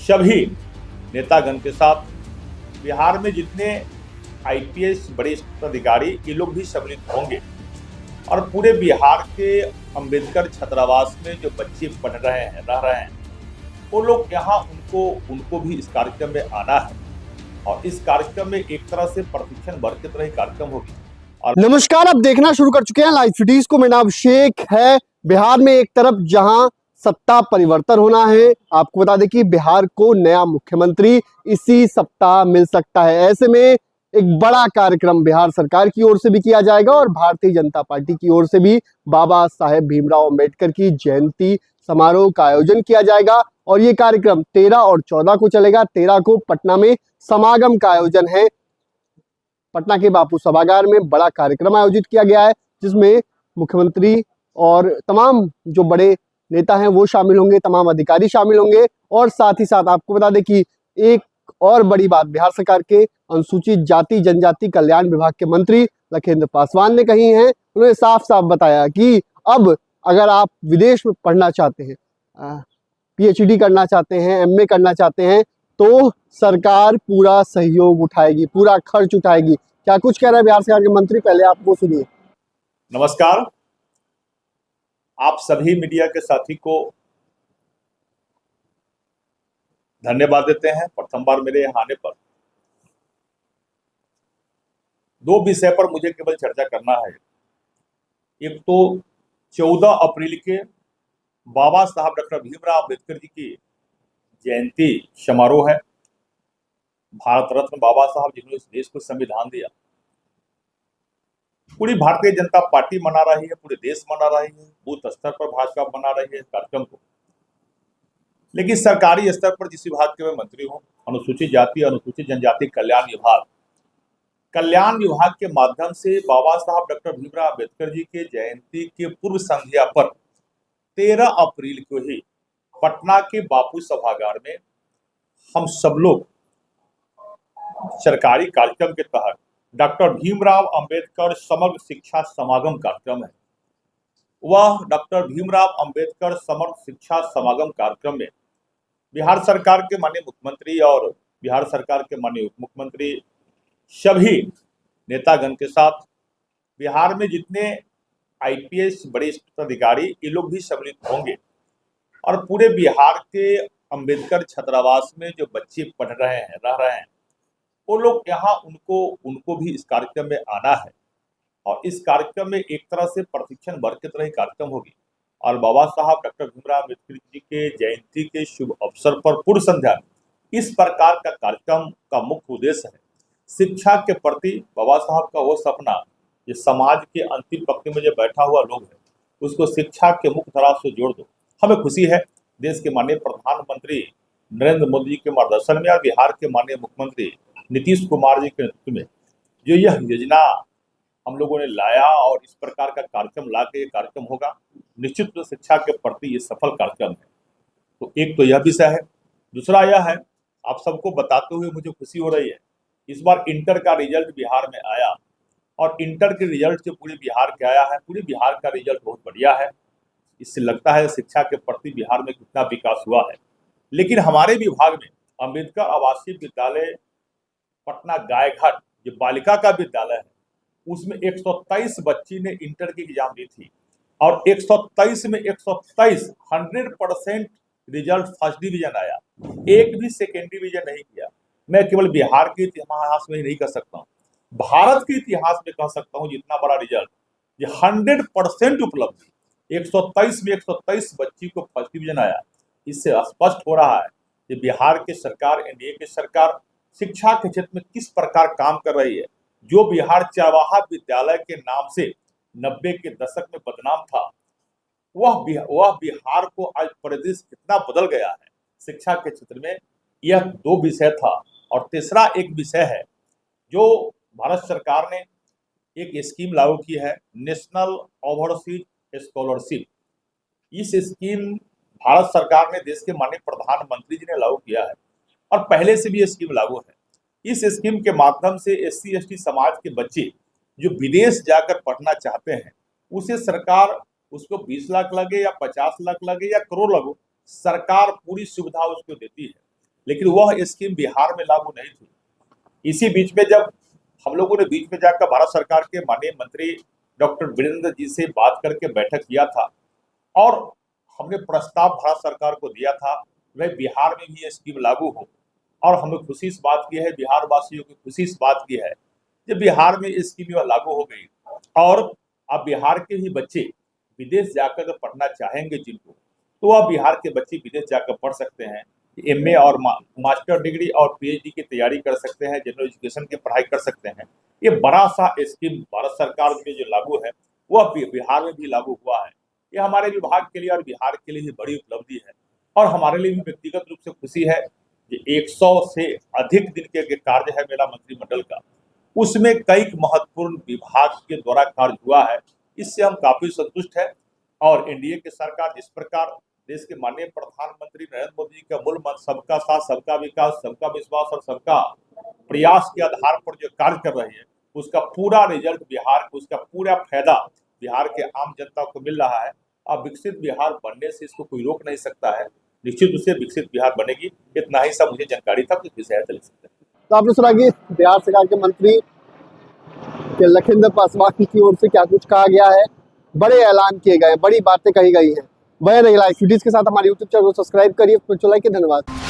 सभी नेतागण के साथ बिहार में जितने आईपीएस बड़े अधिकारी ये लोग भी सम्मिलित होंगे और पूरे बिहार के अंबेडकर छात्रावास में जो बच्चे पढ़ रहे हैं रह रहे हैं वो लोग यहाँ उनको भी इस कार्यक्रम में आना है और इस कार्यक्रम में एक तरह से प्रशिक्षण वर्ग की तरह ही कार्यक्रम होगी। और नमस्कार, आप देखना शुरू कर चुके हैं लाइव सिटीज को। मेरा नाम अभिषेक है। बिहार में एक तरफ जहां सत्ता परिवर्तन होना है, आपको बता दें कि बिहार को नया मुख्यमंत्री इसी सप्ताह मिल सकता है। ऐसे में एक बड़ा कार्यक्रम बिहार सरकार की ओर से भी किया जाएगा और भारतीय जनता पार्टी की ओर से भी बाबा साहेब भीमराव अंबेडकर की जयंती समारोह का आयोजन किया जाएगा और ये कार्यक्रम 13 और 14 को चलेगा। 13 को पटना में समागम का आयोजन है। पटना के बापू सभागार में बड़ा कार्यक्रम आयोजित किया गया है जिसमें मुख्यमंत्री और तमाम जो बड़े नेता हैं वो शामिल होंगे, तमाम अधिकारी शामिल होंगे। और साथ ही साथ आपको बता दें कि एक और बड़ी बात बिहार सरकार के अनुसूचित जाति जनजाति कल्याण विभाग के मंत्री लखेंद्र पासवान ने कही है। उन्होंने साफ साफ बताया कि अब अगर आप विदेश में पढ़ना चाहते हैं, पीएचडी करना चाहते हैं, एमए करना चाहते हैं तो सरकार पूरा सहयोग उठाएगी, पूरा खर्च उठाएगी। क्या कुछ कह रहे हैं बिहार सरकार के मंत्री, पहले आप वो सुनिए। नमस्कार, आप सभी मीडिया के साथी को धन्यवाद देते हैं प्रथम बार मेरे यहाँ आने पर। दो विषय पर मुझे केवल चर्चा करना है। एक तो 14 अप्रैल के बाबा साहब डॉक्टर भीमराव अंबेडकर जी की जयंती समारोह है। भारत रत्न बाबा साहब जिन्होंने इस देश को संविधान दिया, पूरी भारतीय जनता पार्टी मना रही है, पूरे देश मना रही है, बूथ स्तर पर भाजपा मना रही है इस कार्यक्रम को। लेकिन सरकारी स्तर पर जिस विभाग के मैं मंत्री हूँ, अनुसूचित जाति अनुसूचित जनजाति कल्याण विभाग के माध्यम से बाबा साहब डॉक्टर भीमराव अंबेडकर जी के जयंती के पूर्व संध्या पर 13 अप्रैल को ही पटना के बापू सभागार में हम सब लोग सरकारी कार्यक्रम के तहत डॉक्टर भीमराव अंबेडकर समग्र शिक्षा समागम कार्यक्रम है। वह डॉक्टर भीमराव अंबेडकर समग्र शिक्षा समागम कार्यक्रम में बिहार सरकार के माननीय मुख्यमंत्री और बिहार सरकार के माननीय उप मुख्यमंत्री सभी नेतागण के साथ बिहार में जितने आईपीएस बड़े अधिकारी ये लोग भी सम्मिलित होंगे और पूरे बिहार के अंबेडकर छात्रावास में जो बच्चे पढ़ रहे हैं रह रहे हैं वो लोग यहाँ उनको भी इस कार्यक्रम में आना है और इस कार्यक्रम में एक तरह से प्रशिक्षण वर्ग की तरह ही कार्यक्रम होगी। और बाबा साहब डॉक्टर भीमराव अंबेडकर जी के जयंती के शुभ अवसर पर पूर्व संध्या इस प्रकार का कार्यक्रम का मुख्य उद्देश्य है शिक्षा के प्रति बाबा साहब का वो सपना जो समाज के अंतिम पंक्ति में जो बैठा हुआ लोग है उसको शिक्षा के मुख्य धारा से जोड़ दो। हमें खुशी है देश के माननीय प्रधानमंत्री नरेंद्र मोदी जी के मार्गदर्शन में और बिहार के माननीय मुख्यमंत्री नीतीश कुमार जी के नेतृत्व में जो यह योजना हम लोगों ने लाया और इस प्रकार का कार्यक्रम ला के ये कार्यक्रम होगा, निश्चित रूप से शिक्षा के प्रति ये सफल कार्यक्रम है। तो एक तो यह विषय है। दूसरा यह है, आप सबको बताते हुए मुझे खुशी हो रही है, इस बार इंटर का रिजल्ट बिहार में आया और इंटर के रिजल्ट जो पूरे बिहार के आया है, पूरे बिहार का रिजल्ट बहुत बढ़िया है। इससे लगता है शिक्षा के प्रति बिहार में कितना विकास हुआ है। लेकिन हमारे विभाग में अंबेडकर आवासीय विद्यालय पटना गायघाट जो बालिका का विद्यालय है उसमें 123 बच्ची ने इंटर की एग्जाम दी थी और 123 में 100% रिजल्ट फर्स्ट डिवीजन आया, एक भी सेकेंड डिवीजन नहीं किया। मैं केवल बिहार के इतिहास में ही नहीं कह सकता हूँ, भारत के इतिहास में कह सकता हूँ जितना बड़ा रिजल्ट ये 100% उपलब्धि 123 में 123 बच्ची को फर्स्ट डिवीजन आया। इससे स्पष्ट हो रहा है कि बिहार की सरकार, एनडीए की सरकार शिक्षा के क्षेत्र में किस प्रकार काम कर रही है। जो बिहार चरवाहा विद्यालय के नाम से 90 के दशक में बदनाम था, वह बिहार को आज परिदृश्य कितना बदल गया है शिक्षा के क्षेत्र में। यह दो विषय था। और तीसरा एक विषय है जो भारत सरकार ने एक स्कीम लागू की है, नेशनल ओवरसीज स्कॉलरशिप। इस स्कीम भारत सरकार ने देश के माननीय प्रधानमंत्री जी ने लागू किया है और पहले से भी ये स्कीम लागू है। इस स्कीम के माध्यम से एससी एसटी समाज के बच्चे जो विदेश जाकर पढ़ना चाहते हैं उसे सरकार उसको 20 लाख लगे या 50 लाख लगे या करोड़ लगे, सरकार पूरी सुविधा उसको देती है। लेकिन वह स्कीम बिहार में लागू नहीं थी। इसी बीच में जब हम लोगों ने बीच में जाकर भारत सरकार के माननीय मंत्री डॉक्टर वीरेंद्र जी से बात करके बैठक किया था और हमने प्रस्ताव भारत सरकार को दिया था वह बिहार में भी ये स्कीम लागू हो। और हमें खुशी इस बात की है, बिहार वासियों की खुशी इस बात की है कि बिहार में ये स्कीम लागू हो गई और अब बिहार के ही बच्चे विदेश जाकर पढ़ना चाहेंगे जिनको, तो वह बिहार के बच्चे विदेश जाकर पढ़ सकते हैं, एमए और मास्टर डिग्री और पीएचडी की तैयारी कर सकते हैं, जनरल एजुकेशन की पढ़ाई कर सकते हैं। ये बड़ा सा स्कीम भारत सरकार में जो लागू है वह बिहार में भी लागू हुआ है। ये हमारे विभाग के लिए और बिहार के लिए भी बड़ी उपलब्धि है और हमारे लिए भी व्यक्तिगत रूप से खुशी है कि 100 से अधिक दिन के कार्य है मेरा मंत्रिमंडल का, उसमें कई महत्वपूर्ण विभाग के द्वारा कार्य हुआ है। इससे हम काफी संतुष्ट हैं और एनडीए की सरकार जिस प्रकार देश के माननीय प्रधानमंत्री नरेंद्र मोदी जी का मूल मंत्र सबका साथ, सबका विकास, सबका विश्वास और सबका प्रयास के आधार पर जो कार्य कर रही है उसका पूरा रिजल्ट बिहार को, उसका पूरा फायदा बिहार के आम जनता को मिल रहा है। अब विकसित बिहार बनने से इसको कोई रोक नहीं सकता है, निश्चित रूप से विकसित बिहार बनेगी। इतना ही सब मुझे जानकारी था, कुछ विषय ले सकते हैं। तो आपने सुना कि बिहार सरकार के मंत्री के लखिंदर पासवान की ओर से क्या कुछ कहा गया है, बड़े ऐलान किए गए, बड़ी बातें कही गई हैं। बने रहिए लाइव सिटीज के साथ, हमारे यूट्यूब चैनल को सब्सक्राइब करिए, लाइक, धन्यवाद।